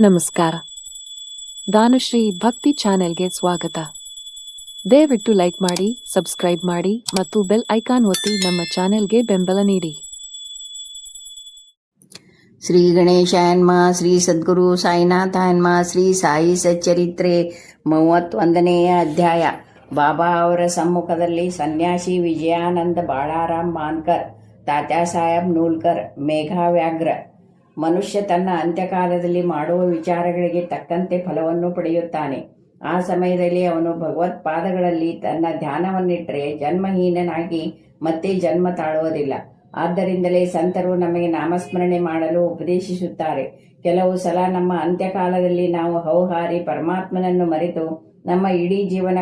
ನಮಸ್ಕಾರ. ದಾನುಶ್ರೀ ಭಕ್ತಿ ಚಾನೆಲ್ಗೆ ಸ್ವಾಗತ. ದಯವಿಟ್ಟು ಲೈಕ್ ಮಾಡಿ, ಸಬ್ಸ್ಕ್ರೈಬ್ ಮಾಡಿ ಮತ್ತು ಬೆಲ್ ಐಕಾನ್ ಒತ್ತಿ ನಮ್ಮ ಚಾನೆಲ್ಗೆ ಬೆಂಬಲ ನೀಡಿ. ಶ್ರೀ ಗಣೇಶಾಯನ್ಮ. ಶ್ರೀ ಸದ್ಗುರು ಸಾಯಿನಾಥಾಯನ್ಮ. ಶ್ರೀ ಸಾಯಿ ಸಚ್ಚರಿತ್ರೆ 31ನೆಯ ಅಧ್ಯಾಯ. ಬಾಬಾ ಅವರ ಸಮ್ಮುಖದಲ್ಲಿ ಸನ್ಯಾಸಿ ವಿಜಯಾನಂದ ಬಾಳಾರಾಮ್ ಮಾನ್ಕರ್, ತಾತ್ಯಾಸಾಹೇಬ್ ನೂಲ್ಕರ್, ಮೇಘವ್ಯಾಘ್ರ. ಮನುಷ್ಯ ತನ್ನ ಅಂತ್ಯಕಾಲದಲ್ಲಿ ಮಾಡುವ ವಿಚಾರಗಳಿಗೆ ತಕ್ಕಂತೆ ಫಲವನ್ನು ಪಡೆಯುತ್ತಾನೆ. ಆ ಸಮಯದಲ್ಲಿ ಅವನು ಭಗವತ್ಪಾದಗಳಲ್ಲಿ ತನ್ನ ಧ್ಯಾನವನ್ನಿಟ್ಟರೆ ಜನ್ಮಹೀನನಾಗಿ ಮತ್ತೆ ಜನ್ಮ ತಾಳುವುದಿಲ್ಲ. ಆದ್ದರಿಂದಲೇ ಸಂತರು ನಮಗೆ ನಾಮಸ್ಮರಣೆ ಮಾಡಲು ಉಪದೇಶಿಸುತ್ತಾರೆ. ಕೆಲವು ಸಲ ನಮ್ಮ ಅಂತ್ಯಕಾಲದಲ್ಲಿ ನಾವು ಹೌಹಾರಿ ಪರಮಾತ್ಮನನ್ನು ಮರೆತು ನಮ್ಮ ಇಡೀ ಜೀವನ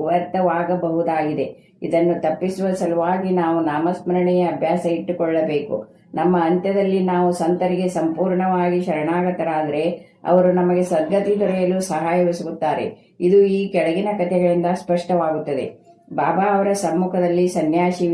ವ್ಯರ್ಥವಾಗಬಹುದಾಗಿದೆ. ಇದನ್ನು ತಪ್ಪಿಸುವ ಸಲುವಾಗಿ ನಾವು ನಾಮಸ್ಮರಣೆಯ ಅಭ್ಯಾಸ ಇಟ್ಟುಕೊಳ್ಳಬೇಕು. ನಮ್ಮ ಅಂತ್ಯದಲ್ಲಿ ನಾವು ಸಂತರಿಗೆ ಸಂಪೂರ್ಣವಾಗಿ ಶರಣಾಗತರಾದರೆ ಅವರು ನಮಗೆ ಸದ್ಗತಿ ದೊರೆಯಲು ಸಹಾಯವೆಸಗುತ್ತಾರೆ. ಇದು ಈ ಕೆಳಗಿನ ಕಥೆಗಳಿಂದ ಸ್ಪಷ್ಟವಾಗುತ್ತದೆ. ಬಾಬಾ ಅವರ ಸಮ್ಮುಖದಲ್ಲಿ ಸನ್ಯಾಸಿ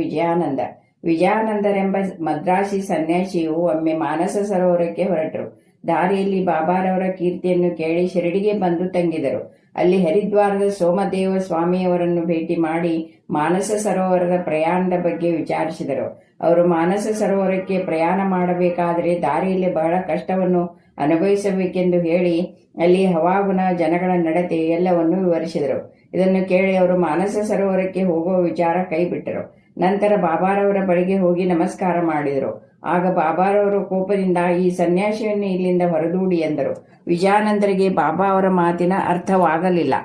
ವಿಜಯಾನಂದರೆಂಬ ಮದ್ರಾಸಿ ಸನ್ಯಾಸಿಯು ಒಮ್ಮೆ ಮಾನಸ ಸರೋವರಕ್ಕೆ ಹೊರಟರು. ದಾರಿಯಲ್ಲಿ ಬಾಬಾರವರ ಕೀರ್ತಿಯನ್ನು ಕೇಳಿ ಶಿರಡಿಗೆ ಬಂದು ತಂಗಿದರು. ಅಲ್ಲಿ ಹರಿದ್ವಾರದ ಸೋಮದೇವ ಸ್ವಾಮಿಯವರನ್ನು ಭೇಟಿ ಮಾಡಿ ಮಾನಸ ಸರೋವರದ ಪ್ರಯಾಣದ ಬಗ್ಗೆ ವಿಚಾರಿಸಿದರು. ಅವರು ಮಾನಸ ಸರೋವರಕ್ಕೆ ಪ್ರಯಾಣ ಮಾಡಬೇಕಾದರೆ ದಾರಿಯಲ್ಲಿ ಬಹಳ ಕಷ್ಟವನ್ನು ಅನುಭವಿಸಬೇಕೆಂದು ಹೇಳಿ ಅಲ್ಲಿ ಹವಾಗುಣ, ಜನಗಳ ನಡತೆ ಎಲ್ಲವನ್ನು ವಿವರಿಸಿದರು. ಇದನ್ನು ಕೇಳಿ ಅವರು ಮಾನಸ ಸರೋವರಕ್ಕೆ ಹೋಗುವ ವಿಚಾರ ಕೈಬಿಟ್ಟರು. ನಂತರ ಬಾಬಾರವರ ಬಳಿಗೆ ಹೋಗಿ ನಮಸ್ಕಾರ ಮಾಡಿದರು. ಆಗ ಬಾಬಾರವರು ಕೋಪದಿಂದ ಈ ಸನ್ಯಾಸಿಯನ್ನು ಇಲ್ಲಿಂದ ಹೊರದೂಡಿ ಎಂದರು. ವಿಜಯಾನಂದರಿಗೆ ಬಾಬಾ ಅವರ ಮಾತಿನ ಅರ್ಥವಾಗಲಿಲ್ಲ.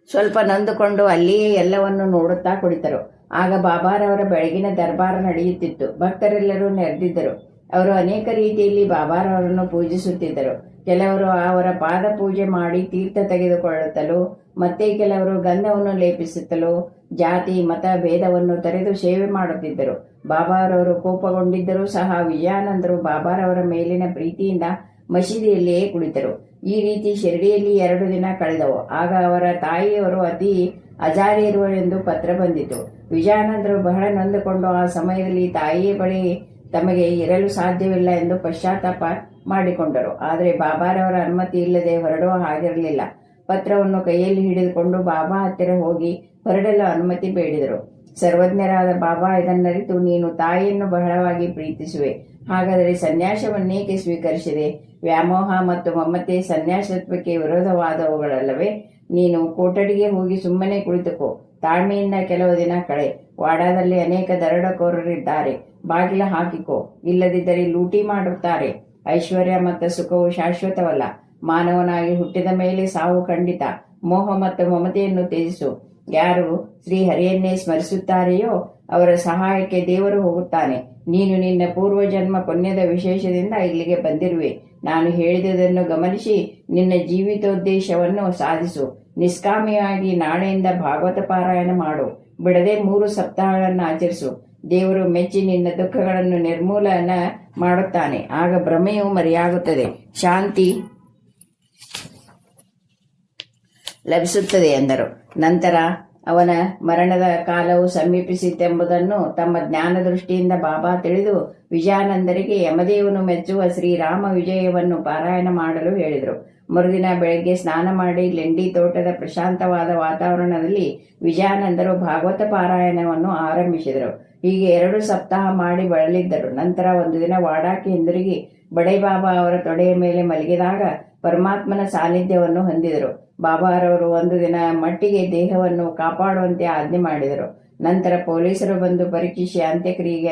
ಸ್ವಲ್ಪ ನೊಂದುಕೊಂಡು ಅಲ್ಲಿಯೇ ಎಲ್ಲವನ್ನು ನೋಡುತ್ತಾ ಕುಳಿತರು. ಆಗ ಬಾಬಾರವರ ಬೆಳಗಿನ ದರ್ಬಾರ ನಡೆಯುತ್ತಿತ್ತು. ಭಕ್ತರೆಲ್ಲರೂ ನೆರೆದಿದ್ದರು. ಅವರು ಅನೇಕ ರೀತಿಯಲ್ಲಿ ಬಾಬಾರವರನ್ನು ಪೂಜಿಸುತ್ತಿದ್ದರು. ಕೆಲವರು ಅವರ ಪಾದ ಪೂಜೆ ಮಾಡಿ ತೀರ್ಥ ತೆಗೆದುಕೊಳ್ಳುತ್ತಲೂ, ಮತ್ತೆ ಕೆಲವರು ಗಂಧವನ್ನು ಲೇಪಿಸುತ್ತಲೂ ಜಾತಿ ಮತ ಭೇದವನ್ನು ತೊರೆದು ಸೇವೆ ಮಾಡುತ್ತಿದ್ದರು. ಬಾಬಾರವರು ಕೋಪಗೊಂಡಿದ್ದರೂ ಸಹ ವಿಜಯಾನಂದರು ಬಾಬಾರವರ ಮೇಲಿನ ಪ್ರೀತಿಯಿಂದ ಮಸೀದಿಯಲ್ಲಿಯೇ ಕುಳಿತರು. ಈ ರೀತಿ ಶಿರಡಿಯಲ್ಲಿ 2 ದಿನ ಕಳೆದವು. ಆಗ ಅವರ ತಾಯಿಯವರು ಅತಿ ಅಜಾರಿರುವರೆಂದು ಪತ್ರ ಬಂದಿತು. ವಿಜಯಾನಂದರು ಬಹಳ ನೊಂದುಕೊಂಡು ಆ ಸಮಯದಲ್ಲಿ ತಾಯಿಯ ಬಳಿ ತಮಗೆ ಇರಲು ಸಾಧ್ಯವಿಲ್ಲ ಎಂದು ಪಶ್ಚಾತ್ತಾಪ ಮಾಡಿಕೊಂಡರು. ಆದರೆ ಬಾಬಾರವರ ಅನುಮತಿ ಇಲ್ಲದೆ ಹೊರಡುವ ಹಾಗಿರಲಿಲ್ಲ. ಪತ್ರವನ್ನು ಕೈಯಲ್ಲಿ ಹಿಡಿದುಕೊಂಡು ಬಾಬಾ ಹತ್ತಿರ ಹೋಗಿ ಹೊರಡಲು ಅನುಮತಿ ಬೇಡಿದರು. ಸರ್ವಜ್ಞರಾದ ಬಾಬಾ ಇದನ್ನರಿತು, ನೀನು ತಾಯಿಯನ್ನು ಬಹಳವಾಗಿ ಪ್ರೀತಿಸುವೆ, ಹಾಗಾದರೆ ಸನ್ಯಾಸವನ್ನೇಕೆ ಸ್ವೀಕರಿಸಿದೆ? ವ್ಯಾಮೋಹ ಮತ್ತು ಮಮತೆ ಸನ್ಯಾಸತ್ವಕ್ಕೆ ವಿರೋಧವಾದವುಗಳಲ್ಲವೇ? ನೀನು ಕೊಠಡಿಗೆ ಹೋಗಿ ಸುಮ್ಮನೆ ಕುಳಿತುಕೋ. ತಾಳ್ಮೆಯಿಂದ ಕೆಲವು ದಿನ ಕಳೆ. ವಾಡಾದಲ್ಲಿ ಅನೇಕ ದರೋಡೆಕೋರರಿದ್ದಾರೆ, ಬಾಗಿಲ ಹಾಕಿಕೋ. ಇಲ್ಲದಿದ್ದರೆ ಲೂಟಿ ಮಾಡುತ್ತಾರೆ. ಐಶ್ವರ್ಯ ಮತ್ತು ಸುಖವು ಶಾಶ್ವತವಲ್ಲ. ಮಾನವನಾಗಿ ಹುಟ್ಟಿದ ಮೇಲೆ ಸಾವು ಖಂಡಿತ. ಮೋಹ ಮತ್ತು ಮಮತೆಯನ್ನು ತ್ಯಜಿಸು. ಯಾರು ಶ್ರೀಹರಿಯನ್ನೇ ಸ್ಮರಿಸುತ್ತಾರೆಯೋ ಅವರ ಸಹಾಯಕ್ಕೆ ದೇವರು ಹೋಗುತ್ತಾನೆ. ನೀನು ನಿನ್ನ ಪೂರ್ವಜನ್ಮ ಪುಣ್ಯದ ವಿಶೇಷದಿಂದ ಇಲ್ಲಿಗೆ ಬಂದಿರುವೆ. ನಾನು ಹೇಳಿದುದನ್ನು ಗಮನಿಸಿ ನಿನ್ನ ಜೀವಿತೋದ್ದೇಶವನ್ನು ಸಾಧಿಸು. ನಿಷ್ಕಾಮಿಯಾಗಿ ನಾಳೆಯಿಂದ ಭಾಗವತ ಪಾರಾಯಣ ಮಾಡು. ಬಿಡದೆ 3 ಸಪ್ತಾಹಗಳನ್ನು ಆಚರಿಸು. ದೇವರು ಮೆಚ್ಚಿ ನಿನ್ನ ದುಃಖಗಳನ್ನು ನಿರ್ಮೂಲನ ಮಾಡುತ್ತಾನೆ. ಆಗ ಭ್ರಮೆಯು ಮರೆಯಾಗುತ್ತದೆ, ಶಾಂತಿ ಲಭಿಸುತ್ತದೆ ಎಂದರು. ನಂತರ ಅವನ ಮರಣದ ಕಾಲವು ಸಮೀಪಿಸಿತೆಂಬುದನ್ನು ತಮ್ಮ ಜ್ಞಾನ ದೃಷ್ಟಿಯಿಂದ ಬಾಬಾ ತಿಳಿದು ವಿಜಯಾನಂದರಿಗೆ ಯಮದೇವನು ಮೆಚ್ಚುವ ಶ್ರೀರಾಮ ವಿಜಯವನ್ನು ಪಾರಾಯಣ ಮಾಡಲು ಹೇಳಿದರು. ಮರುದಿನ ಬೆಳಗ್ಗೆ ಸ್ನಾನ ಮಾಡಿ ಲೆಂಡಿ ತೋಟದ ಪ್ರಶಾಂತವಾದ ವಾತಾವರಣದಲ್ಲಿ ವಿಜಯಾನಂದರು ಭಾಗವತ ಪಾರಾಯಣವನ್ನು ಆರಂಭಿಸಿದರು. ಹೀಗೆ 2 ಸಪ್ತಾಹ ಮಾಡಿ ಬಳಲಿದ್ದರು. ನಂತರ ಒಂದು ದಿನ ವಾಡಾಕ್ಕೆ ಹಿಂದಿರುಗಿ ಬಡೈ ಬಾಬಾ ಅವರ ತೊಡೆಯ ಮೇಲೆ ಮಲಗಿದಾಗ ಪರಮಾತ್ಮನ ಸಾನ್ನಿಧ್ಯವನ್ನು ಹೊಂದಿದರು. ಬಾಬಾರವರು ಒಂದು ದಿನ ಮಟ್ಟಿಗೆ ದೇಹವನ್ನು ಕಾಪಾಡುವಂತೆ ಆಜ್ಞೆ ಮಾಡಿದರು. ನಂತರ ಪೊಲೀಸರು ಬಂದು ಪರೀಕ್ಷಿಸಿ ಅಂತ್ಯಕ್ರಿಯೆಗೆ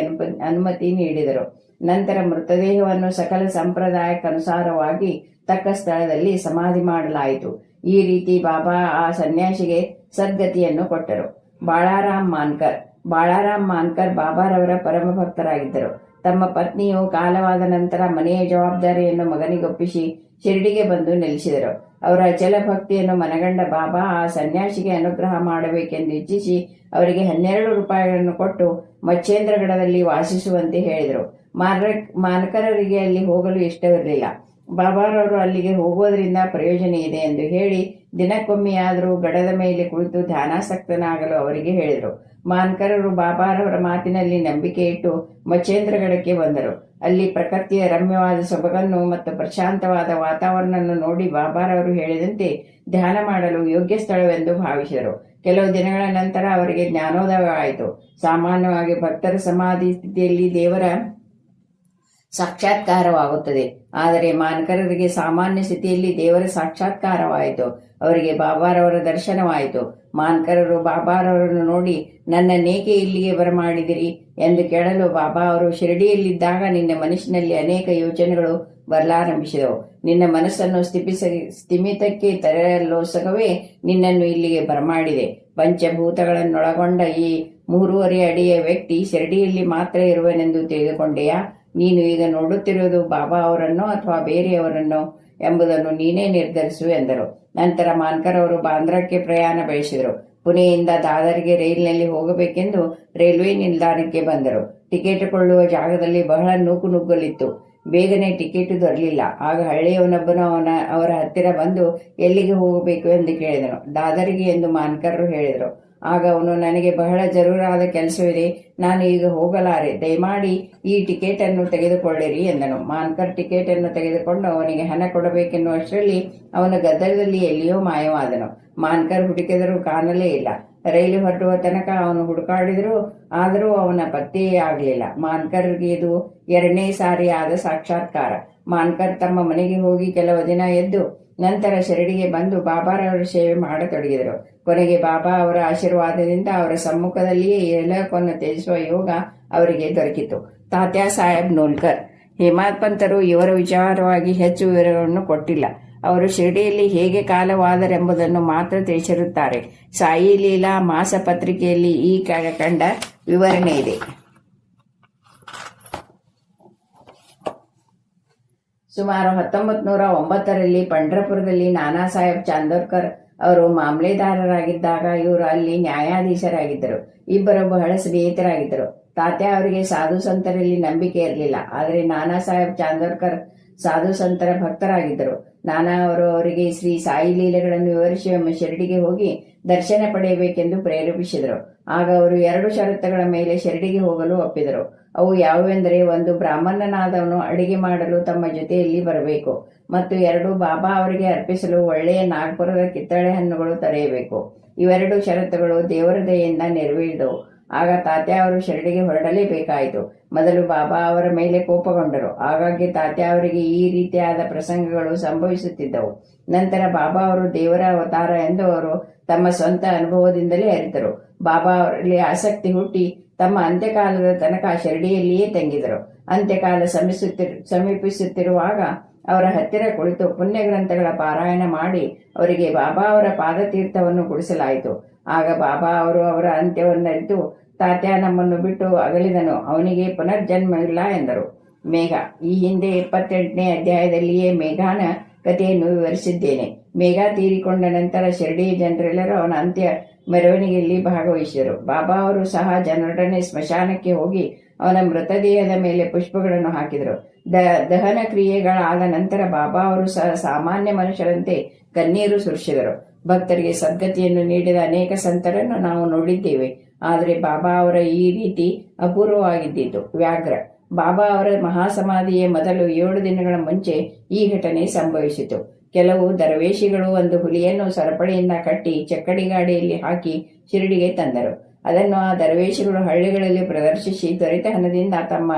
ಅನುಮತಿ ನೀಡಿದರು. ನಂತರ ಮೃತದೇಹವನ್ನು ಸಕಲ ಸಂಪ್ರದಾಯಕ್ಕನುಸಾರವಾಗಿ ತಕ್ಕ ಸ್ಥಳದಲ್ಲಿ ಸಮಾಧಿ ಮಾಡಲಾಯಿತು. ಈ ರೀತಿ ಬಾಬಾ ಆ ಸನ್ಯಾಸಿಗೆ ಸದ್ಗತಿಯನ್ನು ಕೊಟ್ಟರು. ಬಾಳಾರಾಮ್ ಮಾನ್ಕರ್ ಬಾಬಾರವರ ಪರಮ ಭಕ್ತರಾಗಿದ್ದರು. ತಮ್ಮ ಪತ್ನಿಯು ಕಾಲವಾದ ನಂತರ ಮನೆಯ ಜವಾಬ್ದಾರಿಯನ್ನು ಮಗನಿಗೊಪ್ಪಿಸಿ ಶಿರಡಿಗೆ ಬಂದು ನೆಲೆಸಿದರು. ಅವರ ಅಚಲ ಭಕ್ತಿಯನ್ನು ಮನಗಂಡ ಬಾಬಾ ಆ ಸನ್ಯಾಸಿಗೆ ಅನುಗ್ರಹ ಮಾಡಬೇಕೆಂದು ಇಚ್ಛಿಸಿ ಅವರಿಗೆ 12 ರೂಪಾಯಿಗಳನ್ನು ಕೊಟ್ಟು ಮಚ್ಚೇಂದ್ರಗಢದಲ್ಲಿ ವಾಸಿಸುವಂತೆ ಹೇಳಿದರು. ಮಾನ್ಕರರಿಗೆ ಅಲ್ಲಿ ಹೋಗಲು ಇಷ್ಟವಿರಲಿಲ್ಲ. ಬಾಬಾರವರು ಅಲ್ಲಿಗೆ ಹೋಗುವುದರಿಂದ ಪ್ರಯೋಜನ ಇದೆ ಎಂದು ಹೇಳಿ ದಿನಕ್ಕೊಮ್ಮೆಯಾದರೂ ಗಡದ ಮೇಲೆ ಕುಳಿತು ಧ್ಯಾನಾಸಕ್ತನಾಗಲು ಅವರಿಗೆ ಹೇಳಿದರು. ಮಾನ್ಕರರು ಬಾಬಾರವರ ಮಾತಿನಲ್ಲಿ ನಂಬಿಕೆ ಇಟ್ಟು ಮಚೇಂದ್ರಗಡಕ್ಕೆ ಬಂದರು. ಅಲ್ಲಿ ಪ್ರಕೃತಿಯ ರಮ್ಯವಾದ ಸೊಬಗನ್ನು ಮತ್ತು ಪ್ರಶಾಂತವಾದ ವಾತಾವರಣವನ್ನು ನೋಡಿ ಬಾಬಾರವರು ಹೇಳಿದಂತೆ ಧ್ಯಾನ ಮಾಡಲು ಯೋಗ್ಯ ಸ್ಥಳವೆಂದು ಭಾವಿಸಿದರು. ಕೆಲವು ದಿನಗಳ ನಂತರ ಅವರಿಗೆ ಜ್ಞಾನೋದಯವಾಯಿತು. ಸಾಮಾನ್ಯವಾಗಿ ಭಕ್ತರ ಸಮಾಧಿ ಸ್ಥಿತಿಯಲ್ಲಿ ದೇವರ ಸಾಕ್ಷಾತ್ಕಾರವಾಗುತ್ತದೆ. ಆದರೆ ಮಾನ್ಕರರಿಗೆ ಸಾಮಾನ್ಯ ಸ್ಥಿತಿಯಲ್ಲಿ ದೇವರ ಸಾಕ್ಷಾತ್ಕಾರವಾಯಿತು. ಅವರಿಗೆ ಬಾಬಾರವರ ದರ್ಶನವಾಯಿತು. ಮಾನ್ಕರರು ಬಾಬಾರವರನ್ನು ನೋಡಿ, ನನ್ನನ್ನೇಕೆ ಇಲ್ಲಿಗೆ ಬರಮಾಡಿದಿರಿ ಎಂದು ಕೇಳಲು ಬಾಬಾ ಅವರು, ಶಿರಡಿಯಲ್ಲಿದ್ದಾಗ ನಿನ್ನ ಮನಸ್ಸಿನಲ್ಲಿ ಅನೇಕ ಯೋಚನೆಗಳು ಬರಲಾರಂಭಿಸಿದವು. ನಿನ್ನ ಮನಸ್ಸನ್ನು ಸ್ಥಿಮಿತಕ್ಕೆ ತರಲೋಸಕವೇ ನಿನ್ನನ್ನು ಇಲ್ಲಿಗೆ ಬರಮಾಡಿದೆ. ಪಂಚಭೂತಗಳನ್ನೊಳಗೊಂಡ ಈ 3.5 ಅಡಿಯ ವ್ಯಕ್ತಿ ಶಿರಡಿಯಲ್ಲಿ ಮಾತ್ರ ಇರುವನೆಂದು ತಿಳಿದುಕೊಂಡೆಯಾ? ನೀನು ಈಗ ನೋಡುತ್ತಿರುವುದು ಬಾಬಾ ಅವರನ್ನೋ ಅಥವಾ ಬೇರೆಯವರನ್ನೋ ಎಂಬುದನ್ನು ನೀನೇ ನಿರ್ಧರಿಸು ಎಂದರು. ನಂತರ ಮಾನ್ಕರ್ ಅವರು ಬಾಂದ್ರಾಕ್ಕೆ ಪ್ರಯಾಣ ಬೆಳೆಸಿದರು. ಪುಣೆಯಿಂದ ದಾದರ್ಗೆ ರೈಲಿನಲ್ಲಿ ಹೋಗಬೇಕೆಂದು ರೈಲ್ವೆ ನಿಲ್ದಾಣಕ್ಕೆ ಬಂದರು. ಟಿಕೆಟ್ ಕೊಳ್ಳುವ ಜಾಗದಲ್ಲಿ ಬಹಳ ನೂಕುನುಗ್ಗಲಿತ್ತು. ಬೇಗನೆ ಟಿಕೆಟ್ ದೊರಲಿಲ್ಲ. ಆಗ ಹಳ್ಳಿಯವನೊಬ್ಬನು ಅವರ ಹತ್ತಿರ ಬಂದು ಎಲ್ಲಿಗೆ ಹೋಗಬೇಕು ಎಂದು ಕೇಳಿದನು. ದಾದರ್ಗೆ ಎಂದು ಮಾನ್ಕರರು ಹೇಳಿದರು. ಆಗ ಅವನು, ನನಗೆ ಬಹಳ ಜರೂರಾದ ಕೆಲಸವಿದೆ, ನಾನು ಈಗ ಹೋಗಲಾರೆ, ದಯಮಾಡಿ ಈ ಟಿಕೆಟ್ ಅನ್ನು ತೆಗೆದುಕೊಳ್ಳಿರಿ ಎಂದನು. ಮಾನ್ಕರ್ ಟಿಕೆಟ್ ಅನ್ನು ತೆಗೆದುಕೊಂಡು ಅವನಿಗೆ ಹಣ ಕೊಡಬೇಕೆನ್ನುವಷ್ಟರಲ್ಲಿ ಅವನ ಗದ್ದಲದಲ್ಲಿ ಎಲ್ಲಿಯೋ ಮಾಯವಾದನು. ಮಾನ್ಕರ್ ಹುಡುಕಿದರೂ ಕಾಣಲೇ ಇಲ್ಲ. ರೈಲು ಹೊರಡುವ ತನಕ ಅವನು ಹುಡುಕಾಡಿದರೂ ಆದರೂ ಅವನ ಪತ್ತೆಯೇ ಆಗಲಿಲ್ಲ. ಮಾನ್ಕರ್ಗೆ ಇದು 2ನೇ ಸಾರಿ ಆದ ಸಾಕ್ಷಾತ್ಕಾರ. ಮಾನ್ಕರ್ ತಮ್ಮ ಮನೆಗೆ ಹೋಗಿ ಕೆಲವು ದಿನ ಎದ್ದು ನಂತರ ಶಿರಡಿಗೆ ಬಂದು ಬಾಬಾರವರ ಸೇವೆ ಮಾಡತೊಡಗಿದರು. ಕೊನೆಗೆ ಬಾಬಾ ಅವರ ಆಶೀರ್ವಾದದಿಂದ ಅವರ ಸಮ್ಮುಖದಲ್ಲಿಯೇ ಇಹಲೋಕವನ್ನು ತ್ಯಜಿಸುವ ಯೋಗ ಅವರಿಗೆ ದೊರಕಿತು. ತಾತ್ಯಾ ಸಾಹೇಬ್ ನೋಲ್ಕರ್ ಹೇಮತ್ ಪಂತರು ಇವರ ವಿಚಾರವಾಗಿ ಹೆಚ್ಚು ವಿವರಗಳನ್ನು ಕೊಟ್ಟಿಲ್ಲ. ಅವರು ಶಿರಡಿಯಲ್ಲಿ ಹೇಗೆ ಕಾಲವಾದರೆಂಬುದನ್ನು ಮಾತ್ರ ತಿಳಿಸಿರುತ್ತಾರೆ. ಸಾಯಿ ಲೀಲಾ ಮಾಸ ಪತ್ರಿಕೆಯಲ್ಲಿ ಈ ಕಂಡ ವಿವರಣೆ ಇದೆ. ಸುಮಾರು 1909ರಲ್ಲಿ ಪಂಢರಪುರದಲ್ಲಿ ನಾನಾ ಸಾಹೇಬ್ ಚಾಂದೋರ್ಕರ್ ಅವರು ಮಾಮಲೆದಾರರಾಗಿದ್ದಾಗ ಇವರು ಅಲ್ಲಿ ನ್ಯಾಯಾಧೀಶರಾಗಿದ್ದರು. ಇಬ್ಬರು ಬಹಳ ಸ್ನೇಹಿತರಾಗಿದ್ದರು. ತಾತ್ಯಾ ಅವರಿಗೆ ಸಾಧು ಸಂತರಲ್ಲಿ ನಂಬಿಕೆ ಇರಲಿಲ್ಲ. ಆದರೆ ನಾನಾ ಸಾಹೇಬ್ ಚಾಂದೋರ್ಕರ್ ಸಾಧು ಸಂತರ ಭಕ್ತರಾಗಿದ್ದರು. ನಾನಾ ಅವರು ಅವರಿಗೆ ಶ್ರೀ ಸಾಯಿ ಲೀಲೆಗಳನ್ನು ವಿವರಿಸಿ ಒಮ್ಮೆ ಶಿರಡಿಗೆ ಹೋಗಿ ದರ್ಶನ ಪಡೆಯಬೇಕೆಂದು ಪ್ರೇರೇಪಿಸಿದರು. ಆಗ ಅವರು 2 ಷರತ್ತುಗಳ ಮೇಲೆ ಶಿರಡಿಗೆ ಹೋಗಲು ಒಪ್ಪಿದರು. ಅವು ಯಾವುವೆಂದರೆ, 1 ಬ್ರಾಹ್ಮಣನಾದವನು ಅಡಿಗೆ ಮಾಡಲು ತಮ್ಮ ಜೊತೆಯಲ್ಲಿ ಬರಬೇಕು, ಮತ್ತು 2 ಬಾಬಾ ಅವರಿಗೆ ಅರ್ಪಿಸಲು ಒಳ್ಳೆಯ ನಾಗ್ಪುರದ ಕಿತ್ತಳೆ ಹಣ್ಣುಗಳು ತರೆಯಬೇಕು. ಇವೆರಡು ಷರತ್ತುಗಳು ದೇವರ ದಯೆಯಿಂದ ನೆರವೇರಿದವು. ಆಗ ತಾತ್ಯಾ ಅವರು ಶಿರಡಿಗೆ ಹೊರಡಲೇಬೇಕಾಯಿತು. ಮೊದಲು ಬಾಬಾ ಅವರ ಮೇಲೆ ಕೋಪಗೊಂಡರು. ಆಗಾಗ್ಗೆ ತಾತ್ಯಾ ಅವರಿಗೆ ಈ ರೀತಿಯಾದ ಪ್ರಸಂಗಗಳು ಸಂಭವಿಸುತ್ತಿದ್ದವು. ನಂತರ ಬಾಬಾ ಅವರು ದೇವರ ಅವತಾರ ಎಂದು ಅವರು ತಮ್ಮ ಸ್ವಂತ ಅನುಭವದಿಂದಲೇ ಅರಿತರು. ಬಾಬಾ ಅವರಲ್ಲಿ ಆಸಕ್ತಿ ಹುಟ್ಟಿ ತಮ್ಮ ಅಂತ್ಯಕಾಲದ ತನಕ ಶಿರಡಿಯಲ್ಲಿಯೇ ತಂಗಿದರು. ಅಂತ್ಯಕಾಲ ಸಮೀಪಿಸುತ್ತಿರುವಾಗ ಅವರ ಹತ್ತಿರ ಕುಳಿತು ಪುಣ್ಯ ಗ್ರಂಥಗಳ ಪಾರಾಯಣ ಮಾಡಿ ಅವರಿಗೆ ಬಾಬಾ ಅವರ ಪಾದತೀರ್ಥವನ್ನು ಕುಡಿಸಲಾಯಿತು. ಆಗ ಬಾಬಾ ಅವರು ಅವರ ಅಂತ್ಯವನ್ನರಿತು, ತಾತ್ಯಾ ನಮ್ಮನ್ನು ಬಿಟ್ಟು ಅಗಲಿದನು, ಅವನಿಗೆ ಪುನರ್ಜನ್ಮವಿಲ್ಲ ಎಂದರು. ಮೇಘ. ಈ ಹಿಂದೆ 28ನೇ ಅಧ್ಯಾಯದಲ್ಲಿಯೇ ಮೇಘಾನ ಕಥೆಯನ್ನು ವಿವರಿಸಿದ್ದೇನೆ. ಮೇಘ ತೀರಿಕೊಂಡ ನಂತರ ಶಿರಡಿಯ ಜನರೆಲ್ಲರೂ ಅವನ ಅಂತ್ಯ ಮೆರವಣಿಗೆಯಲ್ಲಿ ಭಾಗವಹಿಸಿದರು. ಬಾಬಾ ಅವರು ಸಹ ಜನರೊಡನೆ ಸ್ಮಶಾನಕ್ಕೆ ಹೋಗಿ ಅವನ ಮೃತದೇಹದ ಮೇಲೆ ಪುಷ್ಪಗಳನ್ನು ಹಾಕಿದರು. ದಹನ ಕ್ರಿಯೆಗಳಾದ ನಂತರ ಬಾಬಾ ಅವರು ಸಹ ಸಾಮಾನ್ಯ ಮನುಷ್ಯರಂತೆ ಕಣ್ಣೀರು ಸುರಿಸಿದರು. ಭಕ್ತರಿಗೆ ಸದ್ಗತಿಯನ್ನು ನೀಡಿದ ಅನೇಕ ಸಂತರನ್ನು ನಾವು ನೋಡಿದ್ದೇವೆ. ಆದರೆ ಬಾಬಾ ಅವರ ಈ ರೀತಿ ಅಪೂರ್ವವಾಗಿದ್ದಿತು. ವ್ಯಾಘ್ರ. ಬಾಬಾ ಅವರ ಮಹಾಸಮಾಧಿಯ ಮೊದಲು 7 ದಿನಗಳ ಮುಂಚೆ ಈ ಘಟನೆ ಸಂಭವಿಸಿತು. ಕೆಲವು ದರ್ವೇಶಿಗಳು ಒಂದು ಹುಲಿಯನ್ನು ಸರಪಳಿಯಿಂದ ಕಟ್ಟಿ ಚಕ್ಕಡಿ ಗಾಡಿಯಲ್ಲಿ ಹಾಕಿ ಶಿರಡಿಗೆ ತಂದರು. ಅದನ್ನು ಆ ದರ್ವೇಶಿಗಳು ಹಳ್ಳಿಗಳಲ್ಲಿ ಪ್ರದರ್ಶಿಸಿ ತ್ವರಿತ ಹಣದಿಂದ ತಮ್ಮ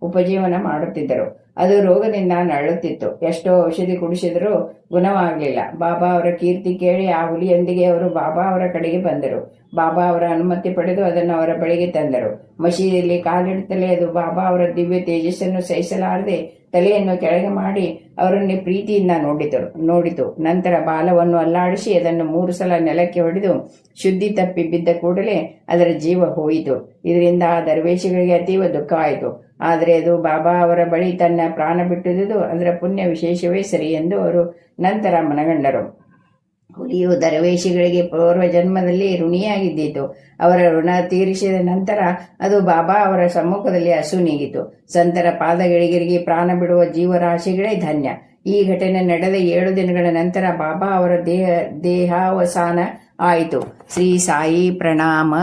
ಉಪಜೀವನ ಮಾಡುತ್ತಿದ್ದರು. ಅದು ರೋಗದಿಂದ ನರಳುತ್ತಿತ್ತು. ಎಷ್ಟೋ ಔಷಧಿ ಕುಡಿಸಿದರೂ ಗುಣವಾಗಲಿಲ್ಲ. ಬಾಬಾ ಅವರ ಕೀರ್ತಿ ಕೇಳಿ ಆ ಹುಲಿಯೊಂದಿಗೆ ಅವರು ಬಾಬಾ ಅವರ ಕಡೆಗೆ ಬಂದರು. ಬಾಬಾ ಅವರ ಅನುಮತಿ ಪಡೆದು ಅದನ್ನು ಅವರ ಬಳಿಗೆ ತಂದರು. ಮಸೀದಿಯಲ್ಲಿ ಕಾಲಿಡುತ್ತಲೇ ಅದು ಬಾಬಾ ಅವರ ದಿವ್ಯ ತೇಜಸ್ಸನ್ನು ಸಹಿಸಲಾರದೆ ತಲೆಯನ್ನು ಕೆಳಗೆ ಮಾಡಿ ಅವರನ್ನೇ ಪ್ರೀತಿಯಿಂದ ನೋಡಿತು. ನಂತರ ಬಾಲವನ್ನು ಅಲ್ಲಾಡಿಸಿ ಅದನ್ನು 3 ಸಲ ನೆಲಕ್ಕೆ ಹೊಡೆದು ಶುದ್ಧಿ ತಪ್ಪಿ ಬಿದ್ದ ಕೂಡಲೇ ಅದರ ಜೀವ ಹೋಯಿತು. ಇದರಿಂದ ಆ ದರ್ವೇಶಿಗಳಿಗೆ ಅತೀವ ದುಃಖವಾಯಿತು. ಆದರೆ ಅದು ಬಾಬಾ ಅವರ ಬಳಿ ತನ್ನ ಪ್ರಾಣ ಬಿಟ್ಟುದು ಅದರ ಪುಣ್ಯ ವಿಶೇಷವೇ ಸರಿ ಎಂದು ಅವರು ನಂತರ ಮನಗಂಡರು. ಹುಲಿಯು ದರ್ವೇಶಿಗಳಿಗೆ ಪೂರ್ವ ಜನ್ಮದಲ್ಲಿ ಋಣಿಯಾಗಿದ್ದಿತು. ಅವರ ಋಣ ತೀರಿಸಿದ ನಂತರ ಅದು ಬಾಬಾ ಅವರ ಸಮ್ಮುಖದಲ್ಲಿ ಹಸು ನೀಗಿತು. ಸಂತರ ಪಾದಗಳಿಗರಿಗೆ ಪ್ರಾಣ ಬಿಡುವ ಜೀವರಾಶಿಗಳೇ ಧನ್ಯ. ಈ ಘಟನೆ ನಡೆದ 7 ದಿನಗಳ ನಂತರ ಬಾಬಾ ಅವರ ದೇಹಾವಸಾನ ಆಯಿತು. ಶ್ರೀ ಸಾಯಿ ಪ್ರಣಾಮ.